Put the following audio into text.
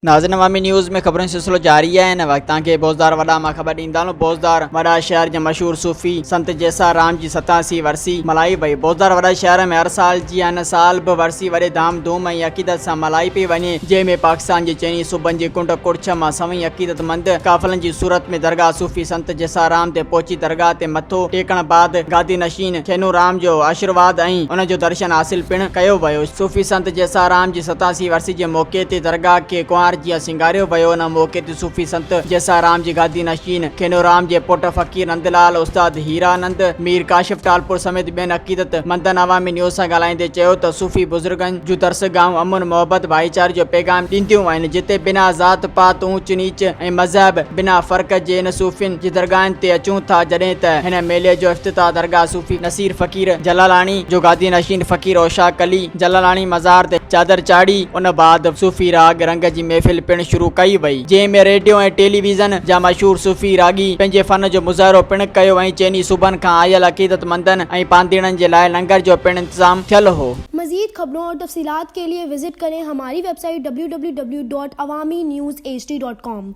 नाज़रीन अवामी न्यूज़ में खबरों सिलसिलो जारी है। इन वक्त के बोज़दार वॾा मां ख़बर ॾींदा बोज़दार वॾा शहर जे मशहूर सूफ़ी संत जैसा राम जी 87 वरसी मल्हाई वई। बोज़दार वॾा शहर में हर साल जी हिन साल बि वरसी वॾे धाम धूम ऐं अक़ीदत सां मल्हाई पई वञे, जंहिंमें पाकिस्तान जे चइनी सूबनि जी कुंड कुड़छ मां सवई अक़ीदतमंद काफ़िलनि जी सूरत में दरगाह सूफ़ी संत जैसा राम ते पहुची दरगाह ते मथो टेकण बाद गादी नशीन खेनू राम जो आशीर्वाद ऐं उन जो दर्शन हासिल पिण कयो वियो। सूफ़ी संत जैसा राम जी 87 वरसी जे मौके ते दरगाह के कुंवार जीअं सिंगारियो वियो। उन मौके ते सूफ़ी संत जैसा राम जी गादी नशीन खेनू राम जे पुट फ़कीर नंदलाल उस्ताद हीरानंद मीर काशिफ टालपुर समेत ॿियनि अक़ीदत मंदनि अवामी न्यूज़ सां ॻाल्हाईंदे चयो त सूफ़ी बुज़ुर्गनि जो दर्स गांव अमुन मोहब्बत भाईचारे जो पैगाम ॾींदियूं आहिनि, जिते बिना ज़ात पात ऊच नीच ऐं मज़हब बिना फ़र्क़ जे इन सूफ़ियुनि जी दरगाहनि ते अचूं था। जॾहिं त हिन मेले जो इफ़्तिताह दरगाह सूफ़ी नसीर फ़कीर जलालाणी जो गादी नशीन फ़कीर ओशाक अली जलालाणी मज़ार ते चादर चाढ़ी। उन बाद सूफ़ी राग रंग जी महफ़िल पिण शुरू कई वई, जंहिंमें रेडियो ऐं टेलीविज़न जा मशहूर सूफ़ी रागी पंहिंजे फ़न जो मुज़ाहिरो पिण कयो ऐं चइनी सूबनि खां आयल अक़ीदतमंदनि ऐं पांधीड़नि जे लाइ लंगर जो पिण इंतज़ाम थियल हो। मज़ीद खबरों और तफसीलात के लिए विजिट करें हमारी वेबसाइट www.awamiNewsHD.com।